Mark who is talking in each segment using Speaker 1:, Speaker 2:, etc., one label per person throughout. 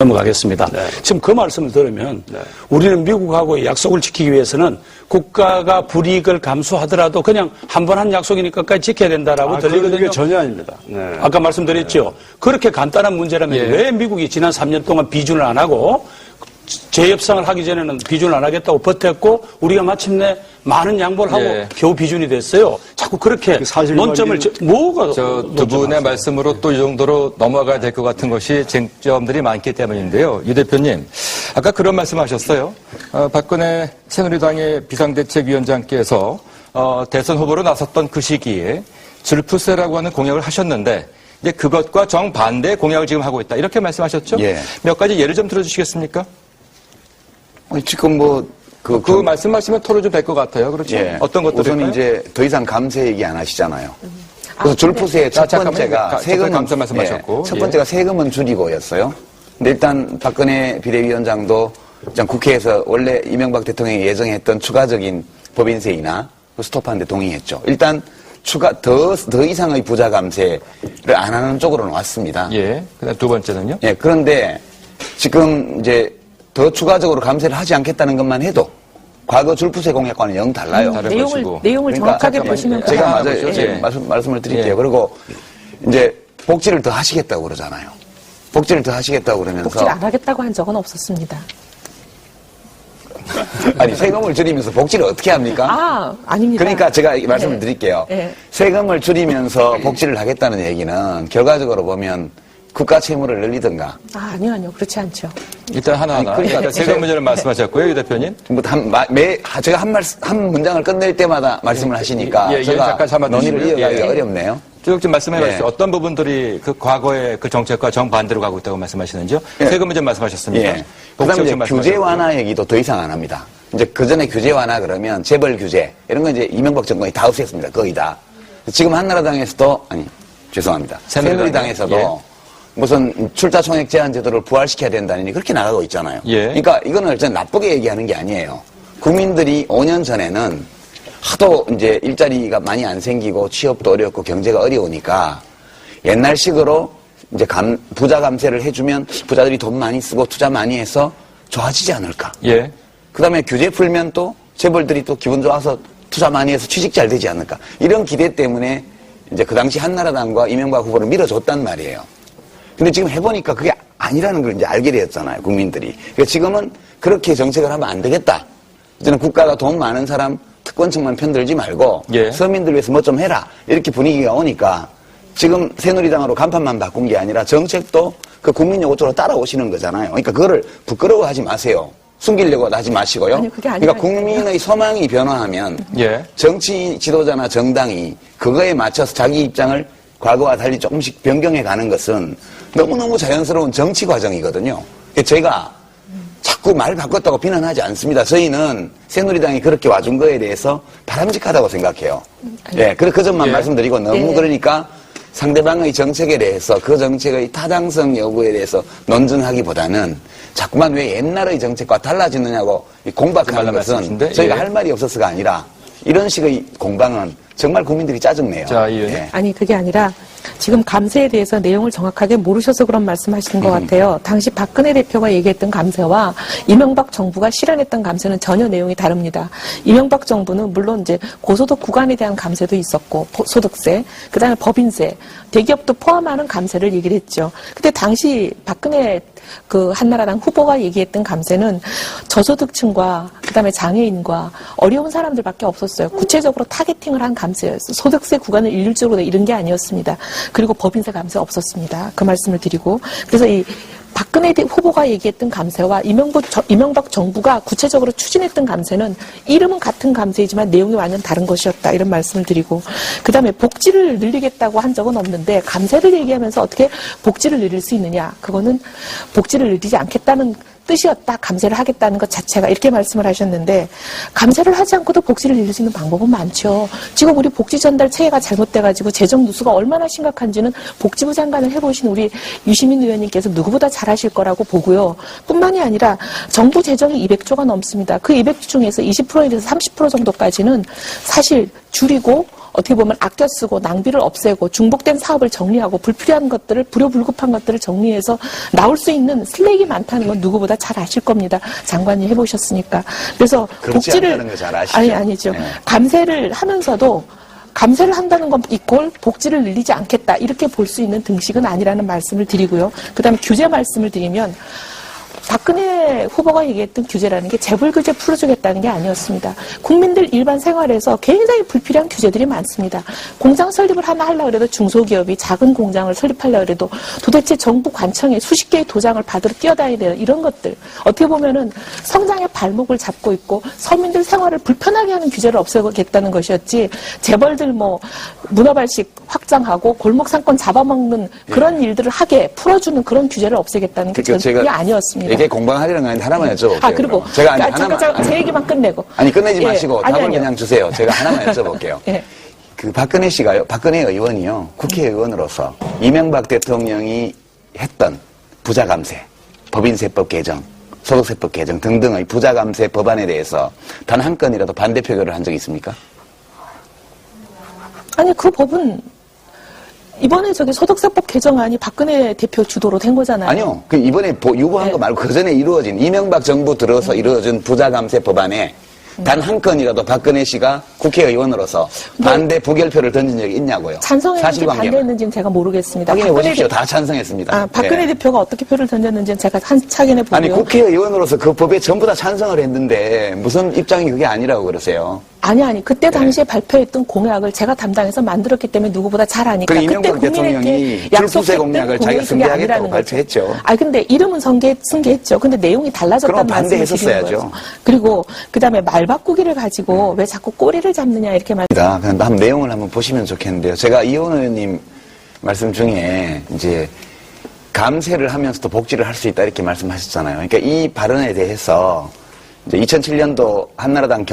Speaker 1: 넘어가겠습니다.
Speaker 2: 네.
Speaker 1: 지금 그 말씀을 들으면
Speaker 2: 네.
Speaker 1: 우리는 미국하고의 약속을 지키기 위해서는 국가가 불이익을 감수하더라도 그냥 한 번 한 약속이니까 끝까지 지켜야 된다라고 들리거든요.
Speaker 2: 그게 전혀 아닙니다. 네.
Speaker 1: 아까 말씀드렸죠.
Speaker 2: 네.
Speaker 1: 그렇게 간단한 문제라면
Speaker 2: 예.
Speaker 1: 왜 미국이 지난 3년 동안 비준을 안 하고 재협상을 하기 전에는 비준을 안 하겠다고 버텼고 우리가 마침내 많은 양보를 하고
Speaker 2: 예.
Speaker 1: 겨우 비준이 됐어요. 자꾸 그렇게 논점을 뭐가
Speaker 2: 두 분의 말씀으로 또 이 정도로 넘어가야 될 것 같은 것이 쟁점들이 많기 때문인데요. 유 대표님, 아까 그런 말씀하셨어요. 박근혜 새누리당의 비상대책위원장께서 대선 후보로 나섰던 그 시기에 줄푸세라고 하는 공약을 하셨는데 이제 그것과 정반대 공약을 지금 하고 있다. 이렇게 말씀하셨죠?
Speaker 3: 예.
Speaker 2: 몇 가지 예를 좀 들어주시겠습니까?
Speaker 3: 지금
Speaker 2: 그 말씀하시면 토로 좀 될 것 같아요. 그렇죠?
Speaker 3: 예.
Speaker 2: 어떤 것들일까요?
Speaker 3: 우선 이제 더 이상 감세 얘기 안 하시잖아요. 그래서 줄푸세의 첫 번째가 세금
Speaker 2: 감세 말씀하셨고.
Speaker 3: 첫 번째가 세금은 줄이고였어요. 근데 일단 박근혜 비대위원장도 국회에서 원래 이명박 대통령이 예정했던 추가적인 법인세이나 스톱하는데 동의했죠. 일단 더 이상의 부자 감세를 안 하는 쪽으로는 왔습니다.
Speaker 2: 예. 그다음 두 번째는요?
Speaker 3: 예. 그런데 지금 이제 더 추가적으로 감세를 하지 않겠다는 것만 해도 과거 줄푸세 공약과는 영 달라요.
Speaker 4: 내용을 정확하게 보시면
Speaker 3: 제가 맞아요.
Speaker 2: 예.
Speaker 3: 말씀을 드릴게요.
Speaker 2: 예.
Speaker 3: 그리고 이제 복지를 더 하시겠다고 그러잖아요. 복지를 더 하시겠다고 그러면서
Speaker 4: 복지를 안 하겠다고 한 적은 없었습니다.
Speaker 3: 아니 세금을 줄이면서 복지를 어떻게 합니까?
Speaker 4: 아닙니다.
Speaker 3: 그러니까 제가 말씀을 드릴게요.
Speaker 4: 네.
Speaker 3: 세금을 줄이면서 복지를 하겠다는 얘기는 결과적으로 보면 국가 채무를 늘리든가.
Speaker 4: 아니요. 그렇지 않죠.
Speaker 2: 일단 하나하나.
Speaker 3: 그러니까
Speaker 2: 일단 세금 문제를 말씀하셨고요, 유 대표님.
Speaker 3: 제가 한 문장을 끝낼 때마다 말씀을 하시니까
Speaker 2: 예,
Speaker 3: 제가
Speaker 2: 잠깐 참아
Speaker 3: 논의를
Speaker 2: 주시고요.
Speaker 3: 이어가기가
Speaker 2: 예.
Speaker 3: 어렵네요.
Speaker 2: 쭉 좀 말씀해
Speaker 3: 예.
Speaker 2: 주시죠. 어떤 부분들이 그 과거의 그 정책과 정반대로 가고 있다고 말씀하시는지요?
Speaker 3: 예.
Speaker 2: 세금 문제 말씀하셨습니까?
Speaker 3: 예. 그다음에 이제 규제 완화 얘기도 더 이상 안 합니다. 이제 그 전에 규제 완화 그러면 재벌 규제 이런 건 이제 이명박 정권이 다 없앴습니다. 거의 다. 지금 한나라당에서도 죄송합니다. 새누리당에서도
Speaker 2: 예.
Speaker 3: 무슨 출자 총액 제한 제도를 부활시켜야 된다니 그렇게 나가고 있잖아요.
Speaker 2: 예.
Speaker 3: 그러니까 이거는 일단 나쁘게 얘기하는 게 아니에요. 국민들이 5년 전에는 하도 이제 일자리가 많이 안 생기고 취업도 어렵고 경제가 어려우니까 옛날식으로 이제 부자 감세를 해주면 부자들이 돈 많이 쓰고 투자 많이 해서 좋아지지 않을까.
Speaker 2: 예.
Speaker 3: 그 다음에 규제 풀면 또 재벌들이 또 기분 좋아서 투자 많이 해서 취직 잘 되지 않을까. 이런 기대 때문에 이제 그 당시 한나라당과 이명박 후보를 밀어줬단 말이에요. 근데 지금 해보니까 그게 아니라는 걸 이제 알게 되었잖아요, 국민들이. 그러니까 지금은 그렇게 정책을 하면 안 되겠다. 이제는 국가가 돈 많은 사람 특권층만 편들지 말고
Speaker 2: 예.
Speaker 3: 서민들 위해서 뭐 좀 해라. 이렇게 분위기가 오니까 지금 새누리당으로 간판만 바꾼 게 아니라 정책도 그 국민 요구 쪽으로 따라오시는 거잖아요. 그러니까 그거를 부끄러워하지 마세요. 숨기려고 하지 마시고요.
Speaker 4: 아니, 그게 아니라
Speaker 3: 그러니까 국민의 소망이 변화하면
Speaker 2: 예.
Speaker 3: 정치 지도자나 정당이 그거에 맞춰서 자기 입장을 과거와 달리 조금씩 변경해 가는 것은 너무너무 자연스러운 정치 과정이거든요. 저희가 자꾸 말 바꿨다고 비난하지 않습니다. 저희는 새누리당이 그렇게 와준 거에 대해서 바람직하다고 생각해요. 예, 그 점만
Speaker 2: 예.
Speaker 3: 말씀드리고 너무 그러니까 상대방의 정책에 대해서 그 정책의 타당성 여부에 대해서 논증하기보다는 자꾸만 왜 옛날의 정책과 달라지느냐고 공박하는 것은 저희가
Speaker 2: 예.
Speaker 3: 할 말이 없어서가 아니라 이런 식의 공방은 정말 국민들이 짜증내요.
Speaker 2: 자, 이 의원님.
Speaker 3: 예.
Speaker 4: 아니, 그게 아니라 지금 감세에 대해서 내용을 정확하게 모르셔서 그런 말씀하시는 것 같아요. 당시 박근혜 대표가 얘기했던 감세와 이명박 정부가 실현했던 감세는 전혀 내용이 다릅니다. 이명박 정부는 물론 이제 고소득 구간에 대한 감세도 있었고 소득세, 그다음에 법인세, 대기업도 포함하는 감세를 얘기를 했죠. 근데 당시 박근혜 그 한나라당 후보가 얘기했던 감세는 저소득층과 그다음에 장애인과 어려운 사람들밖에 없었어요. 구체적으로 타겟팅을 한 감세였어요. 소득세 구간을 일률적으로 이런 게 아니었습니다. 그리고 법인세 감세 없었습니다. 그 말씀을 드리고 그래서 이 박근혜 후보가 얘기했던 감세와 이명박 정부가 구체적으로 추진했던 감세는 이름은 같은 감세이지만 내용이 완전 다른 것이었다. 이런 말씀을 드리고 그다음에 복지를 늘리겠다고 한 적은 없는데 감세를 얘기하면서 어떻게 복지를 늘릴 수 있느냐. 그거는 복지를 늘리지 않겠다는 뜻이었다. 감세를 하겠다는 것 자체가 이렇게 말씀을 하셨는데 감세를 하지 않고도 복지를 늘릴 수 있는 방법은 많죠. 지금 우리 복지 전달 체계가 잘못돼가지고 재정 누수가 얼마나 심각한지는 복지부 장관을 해보신 우리 유시민 의원님께서 누구보다 잘하실 거라고 보고요. 뿐만이 아니라 정부 재정이 200조가 넘습니다. 그 200조 중에서 20%에서 30% 정도까지는 사실 줄이고 어떻게 보면 아껴 쓰고 낭비를 없애고 중복된 사업을 정리하고 불필요한 것들을 불효불급한 것들을 정리해서 나올 수 있는 슬랙이 많다는 건 누구보다 잘 아실 겁니다. 장관님 해보셨으니까. 그래서
Speaker 3: 그렇지
Speaker 4: 복지를
Speaker 3: 않다는 거 잘 아시죠?
Speaker 4: 아니죠.
Speaker 3: 네.
Speaker 4: 감세를 하면서도 감세를 한다는 건 이꼴 복지를 늘리지 않겠다 이렇게 볼 수 있는 등식은 아니라는 말씀을 드리고요. 그다음에 규제 말씀을 드리면 박근혜 후보가 얘기했던 규제라는 게 재벌 규제 풀어주겠다는 게 아니었습니다. 국민들 일반 생활에서 굉장히 불필요한 규제들이 많습니다. 공장 설립을 하나 하려고 해도 중소기업이 작은 공장을 설립하려고 해도 도대체 정부 관청에 수십 개의 도장을 받으러 뛰어다니야 돼요. 이런 것들. 어떻게 보면은 성장의 발목을 잡고 있고 서민들 생활을 불편하게 하는 규제를 없애겠다는 것이었지 재벌들 뭐 문어발식 확장하고 골목 상권 잡아먹는 그런 일들을 하게 풀어주는 그런 규제를 없애겠다는 게 전혀 아니었습니다.
Speaker 3: 이게 공방하려는 거 아닌데 하나만 여쭤볼게요.
Speaker 4: 아, 그리고
Speaker 3: 제가
Speaker 4: 잠깐 제 얘기만 끝내고.
Speaker 3: 아니 끝내지
Speaker 4: 예,
Speaker 3: 마시고
Speaker 4: 아니,
Speaker 3: 답을
Speaker 4: 아니요.
Speaker 3: 그냥 주세요. 제가 하나만 여쭤볼게요.
Speaker 4: 예.
Speaker 3: 그 박근혜 씨가요, 박근혜 의원이요, 국회의원으로서 이명박 대통령이 했던 부자감세, 법인세법 개정, 소득세법 개정 등등의 부자감세 법안에 대해서 단 한 건이라도 반대 표결을 한 적이 있습니까?
Speaker 4: 아니 그 법은 이번에 저기 소득세법 개정안이 박근혜 대표 주도로 된 거잖아요.
Speaker 3: 아니요. 그 이번에 유보한
Speaker 4: 네.
Speaker 3: 거 말고 그 전에 이루어진 이명박 정부 들어서 이루어진 부자감세 법안에 단 한 건이라도 박근혜 씨가 국회의원으로서 반대 부결표를 던진 적이 있냐고요.
Speaker 4: 찬성했는지
Speaker 3: 사실관계는.
Speaker 4: 반대했는지는 제가 모르겠습니다.
Speaker 3: 확인해 보십시오. 다 찬성했습니다.
Speaker 4: 박근혜
Speaker 3: 네.
Speaker 4: 대표가 어떻게 표를 던졌는지는 제가 확인해 보고요.
Speaker 3: 아니 국회의원으로서 그 법에 전부 다 찬성을 했는데 무슨 입장이 그게 아니라고 그러세요?
Speaker 4: 아니 그때 당시에 발표했던 공약을 제가 담당해서 만들었기 때문에 누구보다 잘 아니까.
Speaker 3: 그
Speaker 4: 그때
Speaker 3: 이명박 대통령이
Speaker 4: 국민에게
Speaker 3: 줄부세
Speaker 4: 약속했던
Speaker 3: 공약을 자기가
Speaker 4: 공약이 그게
Speaker 3: 승계하겠다고
Speaker 4: 아니라는 거죠.
Speaker 3: 발표했죠.
Speaker 4: 근데 이름은 승계했죠. 근데 내용이 달라졌다는
Speaker 3: 그럼
Speaker 4: 말씀을 드리는
Speaker 3: 반대했었어야죠.
Speaker 4: 거예요. 그리고 그다음에 말 바꾸기를 가지고 왜 자꾸 꼬리를 잡느냐 이렇게
Speaker 3: 그냥 한번 내용을 한번 보시면 좋겠는데요. 제가 이호원 의원님 말씀 중에 이제 감세를 하면서도 복지를 할 수 있다 이렇게 말씀하셨잖아요. 그러니까 이 발언에 대해서 이제 2007년도 한나라당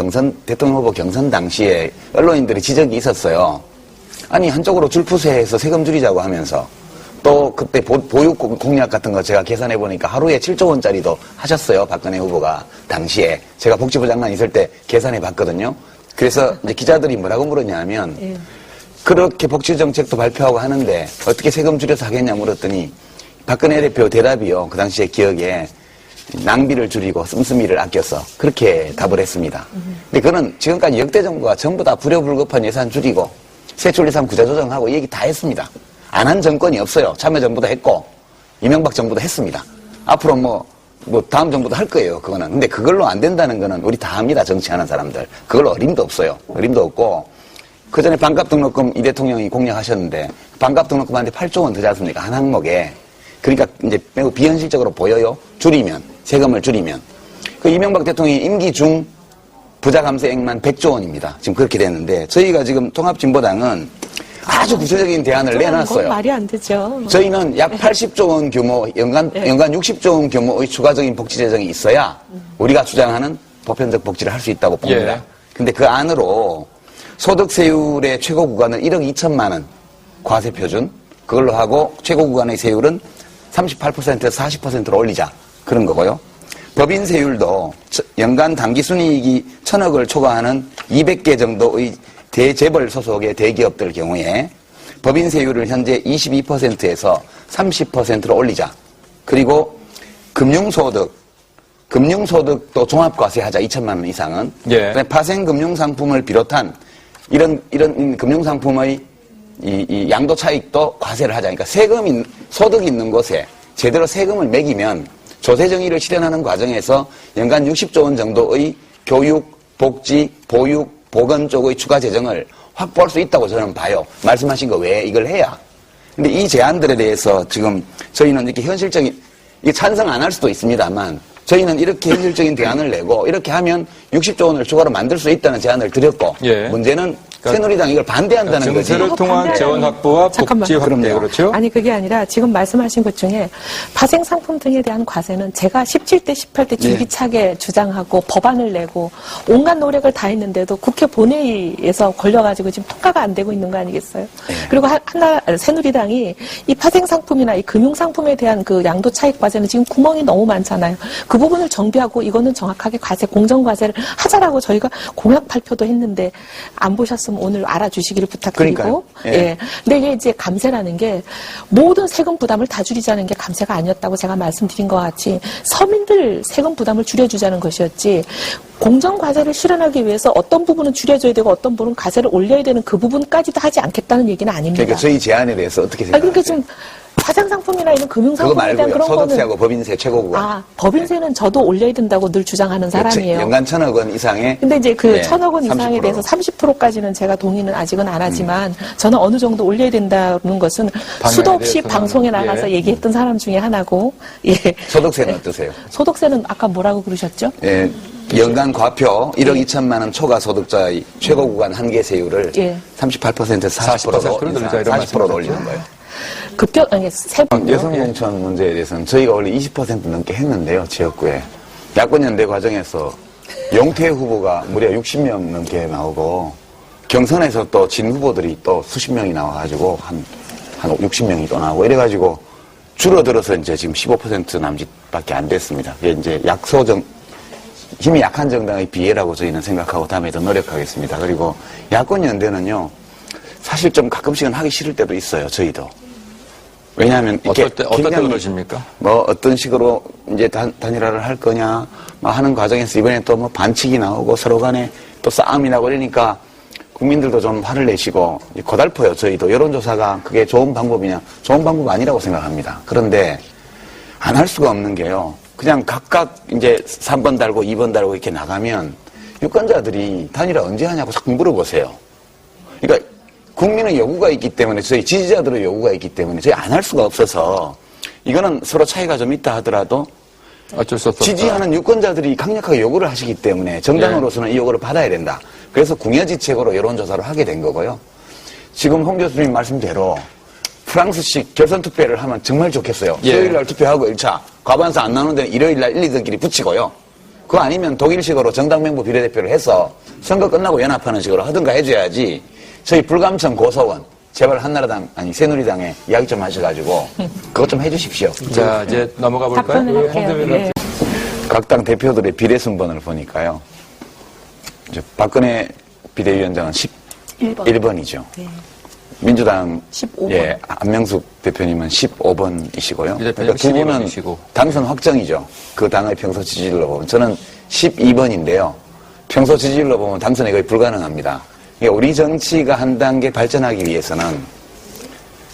Speaker 3: 대통령 후보 경선 당시에 언론인들의 지적이 있었어요. 아니 한쪽으로 줄푸세해서 세금 줄이자고 하면서 또 그때 보육 공약 같은 거 제가 계산해 보니까 하루에 7조 원짜리도 하셨어요. 박근혜 후보가 당시에 제가 복지부 장관 있을 때 계산해 봤거든요. 그래서 이제 기자들이 뭐라고 물었냐면 그렇게 복지 정책도 발표하고 하는데 어떻게 세금 줄여서 하겠냐 물었더니 박근혜 대표 대답이요. 그 당시에 기억에 낭비를 줄이고 씀씀이를 아껴서 그렇게 답을 했습니다. 근데 그거는 지금까지 역대 정부가 전부 다 불효불급한 예산 줄이고 세출 예산 구조 조정하고 이 얘기 다 했습니다. 안 한 정권이 없어요. 참여정부도 했고 이명박 정부도 했습니다. 앞으로 뭐 다음 정부도 할 거예요. 그거는. 근데 그걸로 안 된다는 거는 우리 다 합니다. 정치하는 사람들. 그걸로 어림도 없어요. 어림도 없고 그 전에 반값 등록금 이 대통령이 공약하셨는데 반값 등록금한테 8조 원 되지 않습니까? 한 항목에. 그러니까 이제 매우 비현실적으로 보여요. 줄이면 세금을 줄이면 그 이명박 대통령이 임기 중 부자 감세액만 100조 원입니다. 지금 그렇게 됐는데 저희가 지금 통합진보당은 아주 구체적인 대안을 내놨어요.
Speaker 4: 말이 안 되죠.
Speaker 3: 저희는 약 80조 원 규모, 연간 60조 원 규모의 추가적인 복지 재정이 있어야 우리가 주장하는 보편적 복지를 할 수 있다고 봅니다.
Speaker 2: 예.
Speaker 3: 근데 그 안으로 소득세율의 최고 구간을 1억 2천만 원 과세 표준 그걸로 하고 최고 구간의 세율은 38%에서 40%로 올리자. 그런 거고요. 법인세율도 연간 당기순이익이 1,000억을 초과하는 200개 정도의 대재벌 소속의 대기업들 경우에 법인세율을 현재 22%에서 30%로 올리자. 그리고 금융소득도 종합과세하자. 2천만 원 이상은.
Speaker 2: 예.
Speaker 3: 파생금융상품을 비롯한 이런 금융상품의 이 양도 차익도 과세를 하자. 그러니까 소득이 있는 곳에 제대로 세금을 매기면 조세 정의를 실현하는 과정에서 연간 60조 원 정도의 교육, 복지, 보육, 보건 쪽의 추가 재정을 확보할 수 있다고 저는 봐요. 말씀하신 거 왜 이걸 해야. 근데 이 제안들에 대해서 지금 저희는 이렇게 현실적인, 이게 찬성 안 할 수도 있습니다만 저희는 이렇게 현실적인 대안을 내고 이렇게 하면 60조 원을 추가로 만들 수 있다는 제안을 드렸고
Speaker 2: 예.
Speaker 3: 문제는 새누리당이 이걸 반대한다는 거지.
Speaker 2: 증세를 통한 재원 확보와 복지 확대
Speaker 3: 그럼요.
Speaker 2: 그렇죠?
Speaker 4: 아니 그게 아니라 지금 말씀하신 것 중에 파생상품 등에 대한 과세는 제가 17대 18대 줄기차게 주장하고 법안을 내고 온갖 노력을 다 했는데도 국회 본회의에서 걸려가지고 지금 통과가 안 되고 있는 거 아니겠어요? 그리고 새누리당이 이 파생상품이나 이 금융상품에 대한 그 양도 차익 과세는 지금 구멍이 너무 많잖아요. 그 부분을 정비하고 이거는 정확하게 공정과세를 하자라고 저희가 공약 발표도 했는데 안 보셨으면 좀 오늘 알아주시기를 부탁드리고.
Speaker 3: 그러니까요. 예.
Speaker 4: 예. 근데 이게 이제 감세라는 게 모든 세금 부담을 다 줄이자는 게 감세가 아니었다고 제가 말씀드린 것 같이 서민들 세금 부담을 줄여주자는 것이었지 공정과세를 실현하기 위해서 어떤 부분은 줄여줘야 되고 어떤 부분은 과세를 올려야 되는 그 부분까지도 하지 않겠다는 얘기는 아닙니다.
Speaker 3: 그러니까 저희 제안에 대해서 어떻게 생각하세요?
Speaker 4: 그러니까 좀 화장상품이나 이런
Speaker 3: 그거
Speaker 4: 금융상품에 대한
Speaker 3: 말고요.
Speaker 4: 그런 거는
Speaker 3: 소득세하고 법인세 최고구간.
Speaker 4: 법인세는 저도 올려야 된다고 늘 주장하는 사람이에요.
Speaker 3: 연간 1,000억 원 이상의.
Speaker 4: 근데 이제 그
Speaker 3: 예,
Speaker 4: 1,000억 원 이상에
Speaker 3: 30%.
Speaker 4: 대해서 30%까지는 제가 동의는 아직은 안 하지만 저는 어느 정도 올려야 된다는 것은 수도 없이
Speaker 2: 대해서는,
Speaker 4: 방송에 나가서
Speaker 2: 예.
Speaker 4: 얘기했던 사람 중에 하나고, 예.
Speaker 3: 소득세는 어떠세요?
Speaker 4: 소득세는 아까 뭐라고 그러셨죠?
Speaker 3: 예, 연간 과표 1억 2천만 원 초과 소득자의 최고 구간 한계 세율을
Speaker 4: 예.
Speaker 3: 38%에서 40%로
Speaker 2: 40%로 늘자, 이런
Speaker 3: 40%로
Speaker 2: 말씀이셨죠?
Speaker 3: 올리는 거예요. 여성 공천 문제에 대해서는 저희가 원래 20% 넘게 했는데요, 지역구에. 야권연대 과정에서 용태 후보가 무려 60명 넘게 나오고, 경선에서 또 진 후보들이 또 수십 명이 나와가지고, 한 60명이 또 나오고, 이래가지고, 줄어들어서 이제 지금 15% 남짓밖에 안 됐습니다. 이게 이제 힘이 약한 정당의 비애라고 저희는 생각하고 다음에 더 노력하겠습니다. 그리고 야권연대는요, 사실 좀 가끔씩은 하기 싫을 때도 있어요, 저희도. 왜냐하면
Speaker 2: 어떨 때
Speaker 3: 굉장히
Speaker 2: 그러십니까?
Speaker 3: 뭐 어떤 식으로 이제 단일화를 할 거냐 뭐 하는 과정에서 이번에 또 뭐 반칙이 나오고 서로 간에 또 싸움이 나고 그러니까 국민들도 좀 화를 내시고 고달퍼요. 저희도 여론조사가 그게 좋은 방법이냐? 좋은 방법 아니라고 생각합니다. 그런데 안 할 수가 없는 게요. 그냥 각각 이제 3번 달고 2번 달고 이렇게 나가면 유권자들이 단일화 언제 하냐고 자꾸 물어보세요. 그러니까 국민의 요구가 있기 때문에 저희 지지자들의 요구가 있기 때문에 저희 안 할 수가 없어서 이거는 서로 차이가 좀 있다 하더라도
Speaker 2: 어쩔 수 없었다.
Speaker 3: 지지하는 유권자들이 강력하게 요구를 하시기 때문에 정당으로서는 이 요구를 받아야 된다. 그래서 궁여지책으로 여론조사를 하게 된 거고요. 지금 홍 교수님 말씀대로 프랑스식 결선 투표를 하면 정말 좋겠어요.
Speaker 2: 예.
Speaker 3: 수요일 날 투표하고 1차 과반수 안 나오는 데는 일요일 날 1, 2등끼리 붙이고요. 그거 아니면 독일식으로 정당 명부 비례대표를 해서 선거 끝나고 연합하는 식으로 하든가 해줘야지 저희 불감청 고소원 제발 한나라당 아니 새누리당에 이야기 좀 하셔가지고 그것 좀 해주십시오.
Speaker 2: 자, 이제 넘어가 볼까요?
Speaker 4: 답변을 할게요. 예.
Speaker 3: 각 당 대표들의 비례 순번을 보니까요. 이제 박근혜 비대위원장은 11번이죠.
Speaker 4: 네.
Speaker 3: 민주당
Speaker 4: 15번.
Speaker 3: 예, 안명숙 대표님은 15번이시고요.
Speaker 2: 이 대표님
Speaker 3: 두 분은
Speaker 2: 12번이시고.
Speaker 3: 당선 확정이죠. 그 당의 평소 지지율로 보면 저는 12번인데요. 평소 지지율로 보면 당선이 거의 불가능합니다. 그러니까 우리 정치가 한 단계 발전하기 위해서는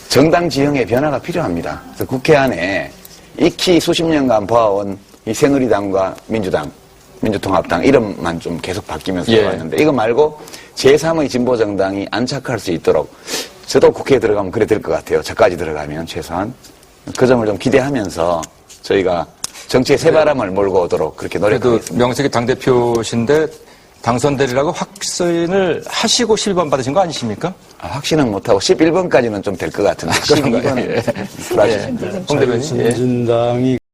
Speaker 3: 정당 지형의 변화가 필요합니다. 그래서 국회 안에 익히 수십 년간 봐온 이 새누리당과 민주당, 민주통합당 이름만 좀 계속 바뀌면서
Speaker 2: 예.
Speaker 3: 왔는데 이거 말고 제3의 진보정당이 안착할 수 있도록 저도 국회에 들어가면 그래 될 것 같아요. 저까지 들어가면 최소한 그 점을 좀 기대하면서 저희가 정치의 새바람을 몰고 오도록 그렇게
Speaker 2: 그래도
Speaker 3: 노력하겠습니다.
Speaker 2: 명색이 당대표신데 당선되리라고 확신을 하시고 실번 받으신 거 아니십니까?
Speaker 3: 확신은 못하고 11번까지는 좀 될 것 같은데 12번
Speaker 2: 예.
Speaker 3: 불안해집니다.
Speaker 2: 홍 대변인. 예.
Speaker 5: 민주당이